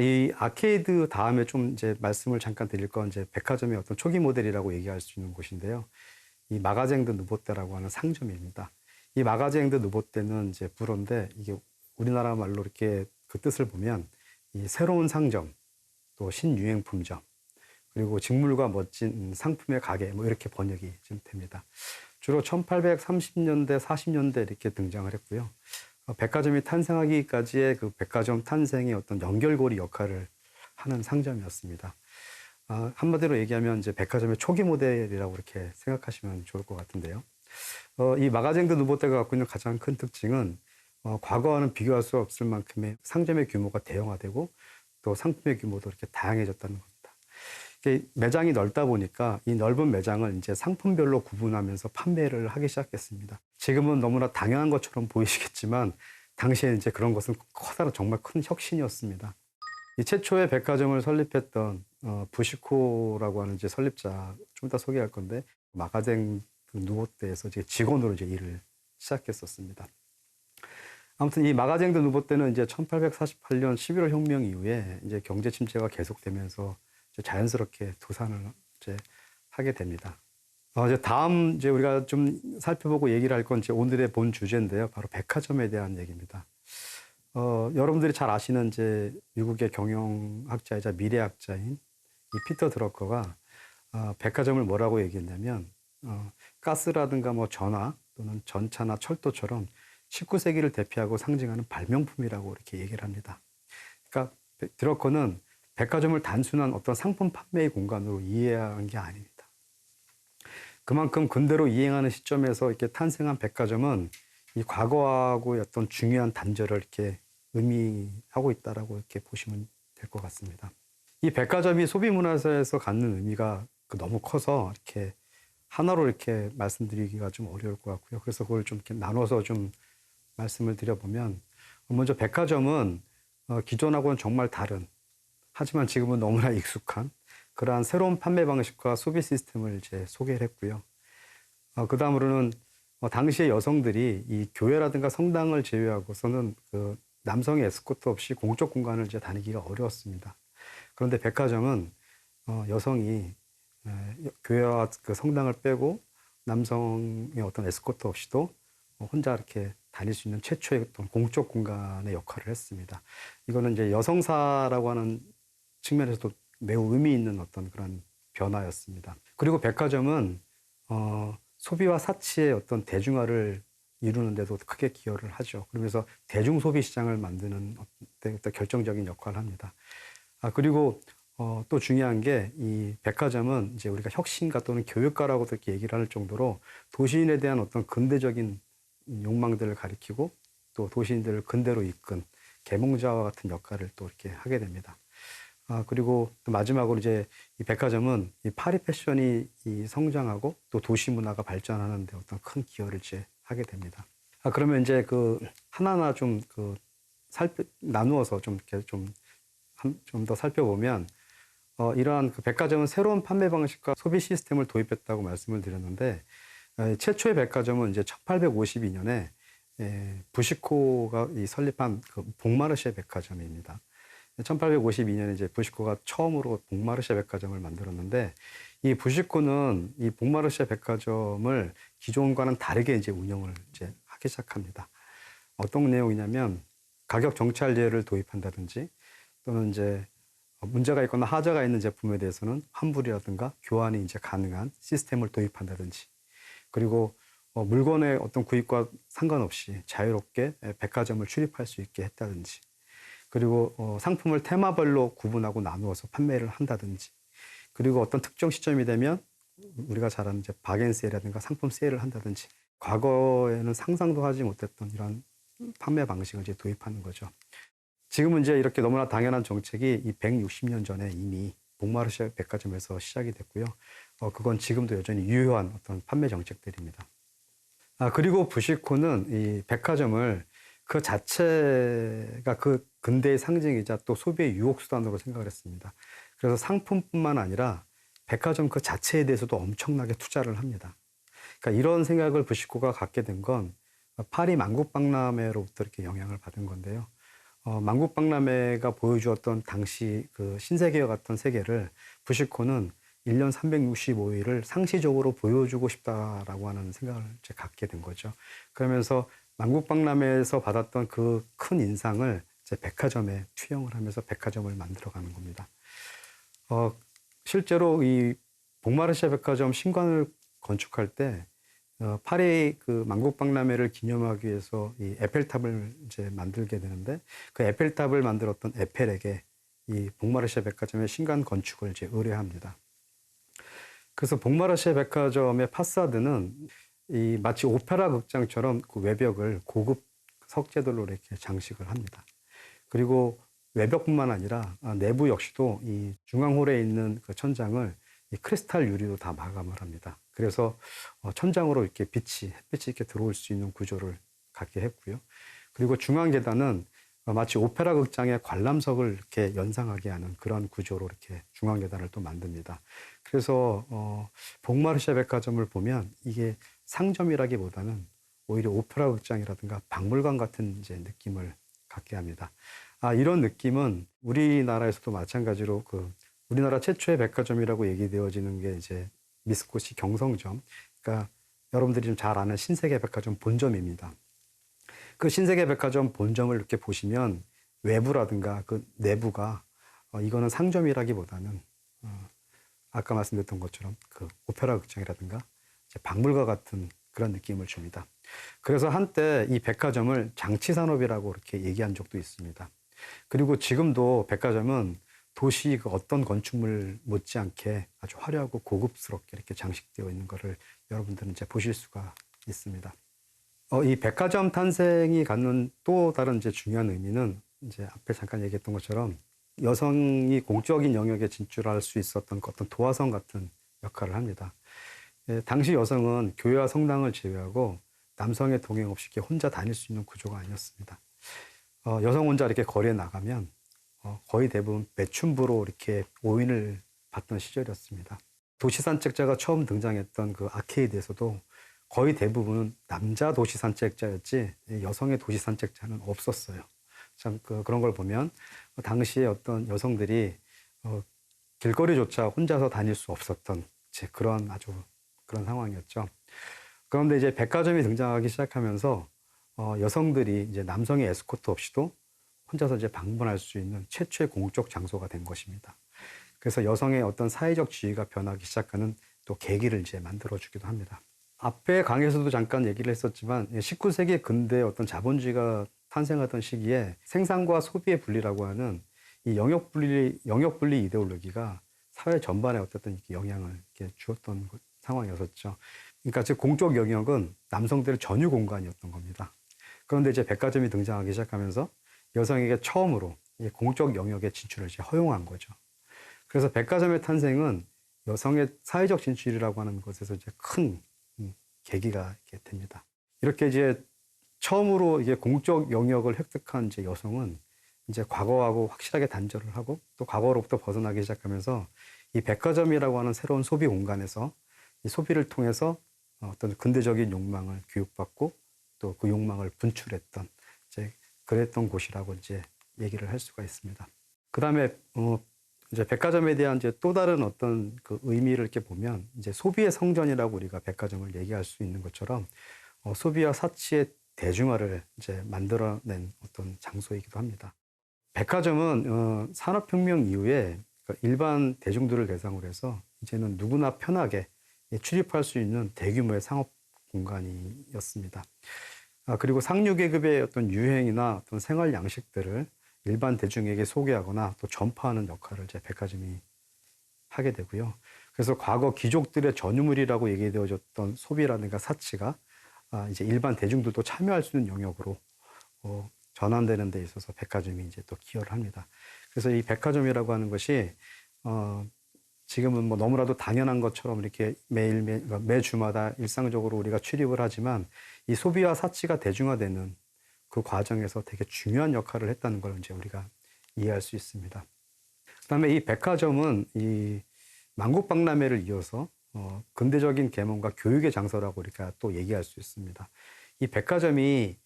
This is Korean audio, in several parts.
이 아케이드 다음에 좀 이제 말씀을 잠깐 드릴 건 이제 백화점의 어떤 초기 모델이라고 얘기할 수 있는 곳인데요. 이 마가쟁 드 누보떼라고 하는 상점입니다. 이 마가쟁 드 누보떼는 이제 불어인데 이게 우리나라 말로 이렇게 그 뜻을 보면 이 새로운 상점, 또 신유행품점, 그리고 직물과 멋진 상품의 가게 뭐 이렇게 번역이 좀 됩니다. 주로 1830년대, 40년대 이렇게 등장을 했고요. 백화점이 탄생하기까지의 그 백화점 탄생의 어떤 연결고리 역할을 하는 상점이었습니다. 한마디로 얘기하면 이제 백화점의 초기 모델이라고 이렇게 생각하시면 좋을 것 같은데요. 이 마가쟁 드 누보떼가 갖고 있는 가장 큰 특징은 과거와는 비교할 수 없을 만큼의 상점의 규모가 대형화되고 또 상품의 규모도 이렇게 다양해졌다는 겁니다. 매장이 넓다 보니까 이 넓은 매장을 이제 상품별로 구분하면서 판매를 하기 시작했습니다. 지금은 너무나 당연한 것처럼 보이시겠지만 당시에 이제 그런 것은 커다란 정말 큰 혁신이었습니다. 이 최초의 백화점을 설립했던 부시코라고 하는 이제 설립자 좀 이따 소개할 건데 마가쟁 누보떼에서 이제 직원으로 이제 일을 시작했었습니다. 아무튼 이 마가쟁 드 누보떼는 이제 1848년 11월 혁명 이후에 이제 경제 침체가 계속되면서 자연스럽게 도산을 이제 하게 됩니다. 이제 다음 이제 우리가 좀 살펴보고 얘기를 할 건 이제 오늘의 본 주제인데요. 바로 백화점에 대한 얘기입니다. 여러분들이 잘 아시는 이제 미국의 경영학자이자 미래학자인 이 피터 드러커가 백화점을 뭐라고 얘기했냐면 가스라든가 뭐 전화 또는 전차나 철도처럼 19세기를 대표하고 상징하는 발명품이라고 이렇게 얘기를 합니다. 그러니까 드러커는 백화점을 단순한 어떤 상품 판매의 공간으로 이해한 게 아닙니다. 그만큼 근대로 이행하는 시점에서 이렇게 탄생한 백화점은 이 과거하고 어떤 중요한 단절을 이렇게 의미하고 있다라고 이렇게 보시면 될 것 같습니다. 이 백화점이 소비 문화에서 갖는 의미가 너무 커서 이렇게 하나로 이렇게 말씀드리기가 좀 어려울 것 같고요. 그래서 그걸 좀 이렇게 나눠서 좀 말씀을 드려보면, 먼저 백화점은 기존하고는 정말 다른, 하지만 지금은 너무나 익숙한 그러한 새로운 판매 방식과 소비 시스템을 이제 소개를 했고요. 그 다음으로는 당시의 여성들이 이 교회라든가 성당을 제외하고서는 그 남성의 에스코트 없이 공적 공간을 이제 다니기가 어려웠습니다. 그런데 백화점은 여성이 교회와 그 성당을 빼고 남성의 어떤 에스코트 없이도 혼자 이렇게 다닐 수 있는 최초의 어떤 공적 공간의 역할을 했습니다. 이거는 이제 여성사라고 하는 측면에서도 매우 의미 있는 어떤 그런 변화였습니다. 그리고 백화점은 소비와 사치의 어떤 대중화를 이루는 데도 크게 기여를 하죠. 그러면서 대중 소비 시장을 만드는 어떤 결정적인 역할을 합니다. 그리고 또 중요한 게 이 백화점은 이제 우리가 혁신가 또는 교육가라고도 이렇게 얘기를 할 정도로 도시인에 대한 어떤 근대적인 욕망들을 가리키고 또 도시인들을 근대로 이끈 계몽자와 같은 역할을 또 이렇게 하게 됩니다. 그리고 또 마지막으로 이제 이 백화점은 이 파리 패션이 이 성장하고 또 도시 문화가 발전하는 데 어떤 큰 기여를 이제 하게 됩니다. 그러면 이제 그 하나하나 좀 그 나누어서 좀 이렇게 좀 더 살펴보면 이러한 그 백화점은 새로운 판매 방식과 소비 시스템을 도입했다고 말씀을 드렸는데 최초의 백화점은 이제 1852년에 부시코가 설립한 그 봉마르쉐 백화점입니다. 1852년에 이제 부시코가 처음으로 봉마르쉐 백화점을 만들었는데 이 부시코는 이 봉마르쉐 백화점을 기존과는 다르게 이제 운영을 이제 하기 시작합니다. 어떤 내용이냐면 가격 정찰제를 도입한다든지 또는 이제 문제가 있거나 하자가 있는 제품에 대해서는 환불이라든가 교환이 이제 가능한 시스템을 도입한다든지 그리고 물건의 어떤 구입과 상관없이 자유롭게 백화점을 출입할 수 있게 했다든지 그리고 상품을 테마별로 구분하고 나누어서 판매를 한다든지 그리고 어떤 특정 시점이 되면 우리가 잘 아는 이제 바겐세일이라든가 상품 세일을 한다든지 과거에는 상상도 하지 못했던 이런 판매 방식을 이제 도입하는 거죠. 지금은 이제 이렇게 너무나 당연한 정책이 이 160년 전에 이미 봉마르쉐 백화점에서 시작이 됐고요. 그건 지금도 여전히 유효한 어떤 판매 정책들입니다. 그리고 부시코는 이 백화점을 그 자체가 그 근대의 상징이자 또 소비의 유혹수단으로 생각을 했습니다. 그래서 상품뿐만 아니라 백화점 그 자체에 대해서도 엄청나게 투자를 합니다. 그러니까 이런 생각을 부시코가 갖게 된 건 파리 만국박람회로부터 이렇게 영향을 받은 건데요. 만국박람회가 보여주었던 당시 그 신세계와 같은 세계를 부시코는 1년 365일을 상시적으로 보여주고 싶다라고 하는 생각을 이제 갖게 된 거죠. 그러면서 만국박람회에서 받았던 그 큰 인상을 이제 백화점에 투영을 하면서 백화점을 만들어가는 겁니다. 실제로 이 봉마르시아 백화점 신관을 건축할 때 파리 그 만국박람회를 기념하기 위해서 이 에펠탑을 이제 만들게 되는데 그 에펠탑을 만들었던 에펠에게 이 봉마르시아 백화점의 신관 건축을 이제 의뢰합니다. 그래서 봉마르시아 백화점의 파사드는 이 마치 오페라 극장처럼 그 외벽을 고급 석재들로 이렇게 장식을 합니다. 그리고 외벽뿐만 아니라 내부 역시도 이 중앙홀에 있는 그 천장을 이 크리스탈 유리로 다 마감을 합니다. 그래서 천장으로 이렇게 햇빛이 이렇게 들어올 수 있는 구조를 갖게 했고요. 그리고 중앙 계단은 마치 오페라 극장의 관람석을 이렇게 연상하게 하는 그런 구조로 이렇게 중앙 계단을 또 만듭니다. 그래서 봉마르시아 백화점을 보면 이게 상점이라기보다는 오히려 오페라 극장이라든가 박물관 같은 이제 느낌을 갖게 합니다. 이런 느낌은 우리나라에서도 마찬가지로 그 우리나라 최초의 백화점이라고 얘기되어지는 게 이제 미쓰고시 경성점. 그러니까 여러분들이 좀 잘 아는 신세계 백화점 본점입니다. 그 신세계 백화점 본점을 이렇게 보시면 외부라든가 그 내부가 이거는 상점이라기보다는 아까 말씀드렸던 것처럼 그 오페라 극장이라든가 이제 박물관 같은 그런 느낌을 줍니다. 그래서 한때 이 백화점을 장치산업이라고 이렇게 얘기한 적도 있습니다. 그리고 지금도 백화점은 도시 그 어떤 건축물 못지않게 아주 화려하고 고급스럽게 이렇게 장식되어 있는 것을 여러분들은 이제 보실 수가 있습니다. 이 백화점 탄생이 갖는 또 다른 이제 중요한 의미는 이제 앞에 잠깐 얘기했던 것처럼 여성이 공적인 영역에 진출할 수 있었던 어떤 도화성 같은 역할을 합니다. 당시 여성은 교회와 성당을 제외하고 남성의 동행 없이 이렇게 혼자 다닐 수 있는 구조가 아니었습니다. 여성 혼자 이렇게 거리에 나가면 거의 대부분 매춘부로 이렇게 오인을 받던 시절이었습니다. 도시산책자가 처음 등장했던 그 아케이드에서도 거의 대부분은 남자 도시산책자였지 여성의 도시산책자는 없었어요. 참 그런 걸 보면 당시에 어떤 여성들이 길거리조차 혼자서 다닐 수 없었던 그런 아주 그런 상황이었죠. 그런데 이제 백화점이 등장하기 시작하면서 여성들이 이제 남성의 에스코트 없이도 혼자서 이제 방문할 수 있는 최초의 공적 장소가 된 것입니다. 그래서 여성의 어떤 사회적 지위가 변하기 시작하는 또 계기를 이제 만들어주기도 합니다. 앞에 강의에서도 잠깐 얘기를 했었지만 19세기 근대 어떤 자본주의가 탄생하던 시기에 생산과 소비의 분리라고 하는 이 영역 분리 이데올로기가 사회 전반에 어떤 영향을 이렇게 주었던 상황이었었죠. 그러니까 즉 공적 영역은 남성들의 전유 공간이었던 겁니다. 그런데 이제 백화점이 등장하기 시작하면서 여성에게 처음으로 공적 영역의 진출을 이제 허용한 거죠. 그래서 백화점의 탄생은 여성의 사회적 진출이라고 하는 것에서 이제 큰 계기가 이렇게 됩니다. 이렇게 이제 처음으로 이게 공적 영역을 획득한 이제 여성은 이제 과거하고 확실하게 단절을 하고 또 과거로부터 벗어나기 시작하면서 이 백화점이라고 하는 새로운 소비 공간에서 이 소비를 통해서 어떤 근대적인 욕망을 교육받고 또 그 욕망을 분출했던 이제 그랬던 곳이라고 이제 얘기를 할 수가 있습니다. 그 다음에 이제 백화점에 대한 이제 또 다른 어떤 그 의미를 이렇게 보면 이제 소비의 성전이라고 우리가 백화점을 얘기할 수 있는 것처럼 소비와 사치의 대중화를 이제 만들어낸 어떤 장소이기도 합니다. 백화점은 산업혁명 이후에 일반 대중들을 대상으로 해서 이제는 누구나 편하게 출입할 수 있는 대규모의 상업 공간이었습니다. 그리고 상류계급의 어떤 유행이나 어떤 생활 양식들을 일반 대중에게 소개하거나 또 전파하는 역할을 이제 백화점이 하게 되고요. 그래서 과거 귀족들의 전유물이라고 얘기되어졌던 소비라든가 사치가 이제 일반 대중들도 참여할 수 있는 영역으로 전환되는 데 있어서 백화점이 이제 또 기여를 합니다. 그래서 이 백화점이라고 하는 것이 지금은 뭐 너무나도 당연한 것처럼 이렇게 매주마다 일상적으로 우리가 출입을 하지만 이 소비와 사치가 대중화되는 그 과정에서 되게 중요한 역할을 했다는 걸 이제 우리가 이해할 수 있습니다. 그다음에 이 백화점은 이 만국박람회를 이어서 근대적인 계몽과 교육의 장소라고 우리가 또 얘기할 수 있습니다. 이 백화점이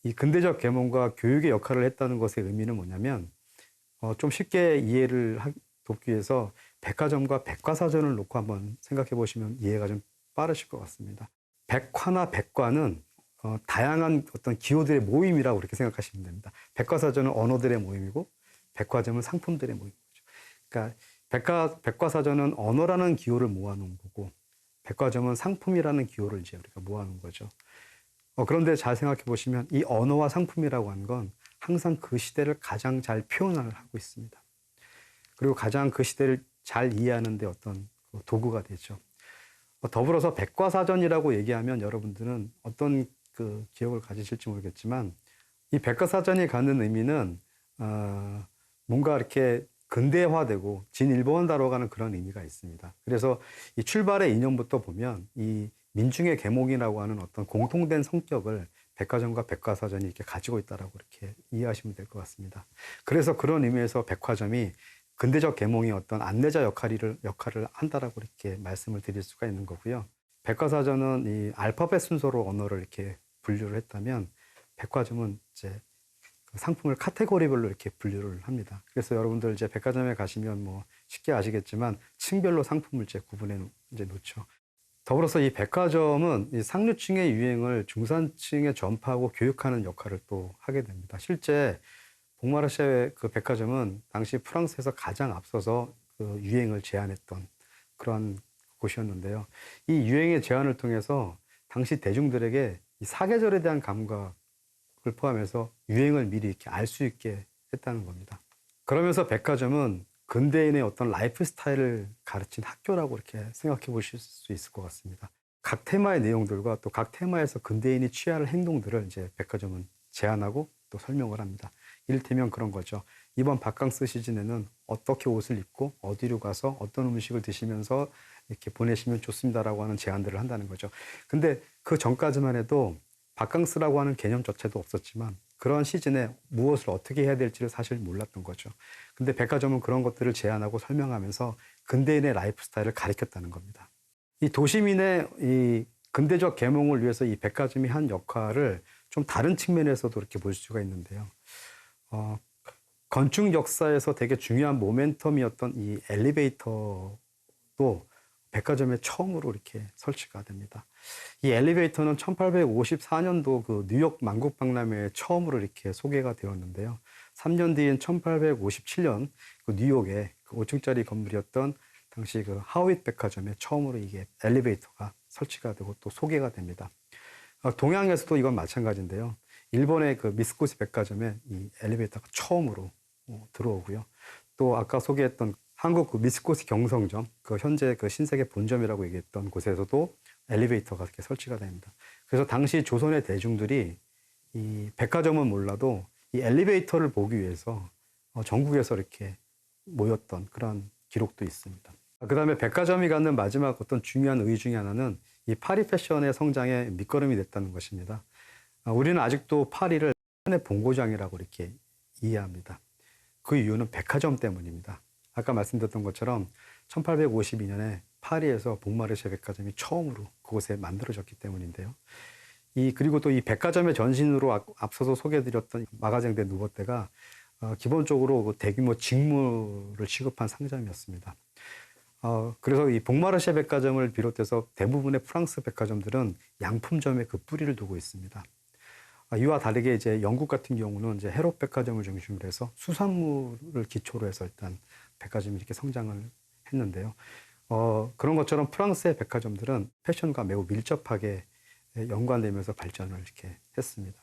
이 근대적 계몽과 교육의 역할을 했다는 것의 의미는 뭐냐면 좀 쉽게 이해를 돕기 위해서 백화점과 백과사전을 놓고 한번 생각해 보시면 이해가 좀 빠르실 것 같습니다. 백화나 백과는 다양한 어떤 기호들의 모임이라고 그렇게 생각하시면 됩니다. 백과사전은 언어들의 모임이고 백화점은 상품들의 모임이죠. 그러니까 백과사전은 언어라는 기호를 모아놓은 거고 백화점은 상품이라는 기호를 이제 우리가 모아놓은 거죠. 그런데 잘 생각해 보시면 이 언어와 상품이라고 하는 건 항상 그 시대를 가장 잘 표현을 하고 있습니다. 그리고 가장 그 시대를 잘 이해하는 데 어떤 도구가 되죠. 더불어서 백과사전이라고 얘기하면 여러분들은 어떤 그 기억을 가지실지 모르겠지만 이 백과사전이 갖는 의미는 뭔가 이렇게 근대화되고 진일보한다로 가는 그런 의미가 있습니다. 그래서 이 출발의 이념부터 보면 이 민중의 계몽이라고 하는 어떤 공통된 성격을 백화점과 백과사전이 이렇게 가지고 있다라고 이렇게 이해하시면 될 것 같습니다. 그래서 그런 의미에서 백화점이 근대적 계몽의 어떤 안내자 역할을 한다라고 이렇게 말씀을 드릴 수가 있는 거고요. 백과사전은 이 알파벳 순서로 언어를 이렇게 분류를 했다면 백화점은 이제 상품을 카테고리별로 이렇게 분류를 합니다. 그래서 여러분들 이제 백화점에 가시면 뭐 쉽게 아시겠지만 층별로 상품을 이제 구분해 놓죠. 더불어서 이 백화점은 이 상류층의 유행을 중산층에 전파하고 교육하는 역할을 또 하게 됩니다. 실제 봉마르쉐 그 백화점은 당시 프랑스에서 가장 앞서서 그 유행을 제안했던 그런 곳이었는데요. 이 유행의 제안을 통해서 당시 대중들에게 이 사계절에 대한 감각을 포함해서 유행을 미리 이렇게 알 수 있게 했다는 겁니다. 그러면서 백화점은 근대인의 어떤 라이프 스타일을 가르친 학교라고 이렇게 생각해 보실 수 있을 것 같습니다. 각 테마의 내용들과 또 각 테마에서 근대인이 취할 행동들을 이제 백화점은 제안하고 또 설명을 합니다. 이를테면 그런 거죠. 이번 바캉스 시즌에는 어떻게 옷을 입고 어디로 가서 어떤 음식을 드시면서 이렇게 보내시면 좋습니다라고 하는 제안들을 한다는 거죠. 근데 그 전까지만 해도 바캉스라고 하는 개념조차도 없었지만 그런 시즌에 무엇을 어떻게 해야 될지를 사실 몰랐던 거죠. 근데 백화점은 그런 것들을 제안하고 설명하면서 근대인의 라이프 스타일을 가르쳤다는 겁니다. 이 도시민의 이 근대적 계몽을 위해서 이 백화점이 한 역할을 좀 다른 측면에서도 이렇게 볼 수가 있는데요. 건축 역사에서 되게 중요한 모멘텀이었던 이 엘리베이터도 백화점에 처음으로 이렇게 설치가 됩니다. 이 엘리베이터는 1854년도 그 뉴욕 만국박람회에 처음으로 이렇게 소개가 되었는데요. 3년 뒤인 1857년 그 뉴욕에 그 5층짜리 건물이었던 당시 그 하얏 백화점에 처음으로 이게 엘리베이터가 설치가 되고 또 소개가 됩니다. 동양에서도 이건 마찬가지인데요. 일본의 그 미쓰코시 백화점에 이 엘리베이터가 처음으로 들어오고요. 또 아까 소개했던 한국 그 미쓰코시 경성점, 그 현재 그 신세계 본점이라고 얘기했던 곳에서도 엘리베이터가 이렇게 설치가 됩니다. 그래서 당시 조선의 대중들이 이 백화점은 몰라도 이 엘리베이터를 보기 위해서 전국에서 이렇게 모였던 그런 기록도 있습니다. 그 다음에 백화점이 갖는 마지막 어떤 중요한 의의 중에 하나는 이 파리 패션의 성장에 밑거름이 됐다는 것입니다. 우리는 아직도 파리를 패션의 본고장이라고 이렇게 이해합니다. 그 이유는 백화점 때문입니다. 아까 말씀드렸던 것처럼 1852년에 파리에서 봉마르쉐 백화점이 처음으로 그곳에 만들어졌기 때문인데요. 그리고 또 이 백화점의 전신으로 앞서서 소개해드렸던 마가쟁 데 누보떼가 기본적으로 대규모 직무를 취급한 상점이었습니다. 그래서 이 봉마르쉐 백화점을 비롯해서 대부분의 프랑스 백화점들은 양품점에 그 뿌리를 두고 있습니다. 이와 다르게 이제 영국 같은 경우는 이제 헤롯 백화점을 중심으로 해서 수산물을 기초로 해서 일단 백화점이 이렇게 성장을 했는데요. 그런 것처럼 프랑스의 백화점들은 패션과 매우 밀접하게 연관되면서 발전을 이렇게 했습니다.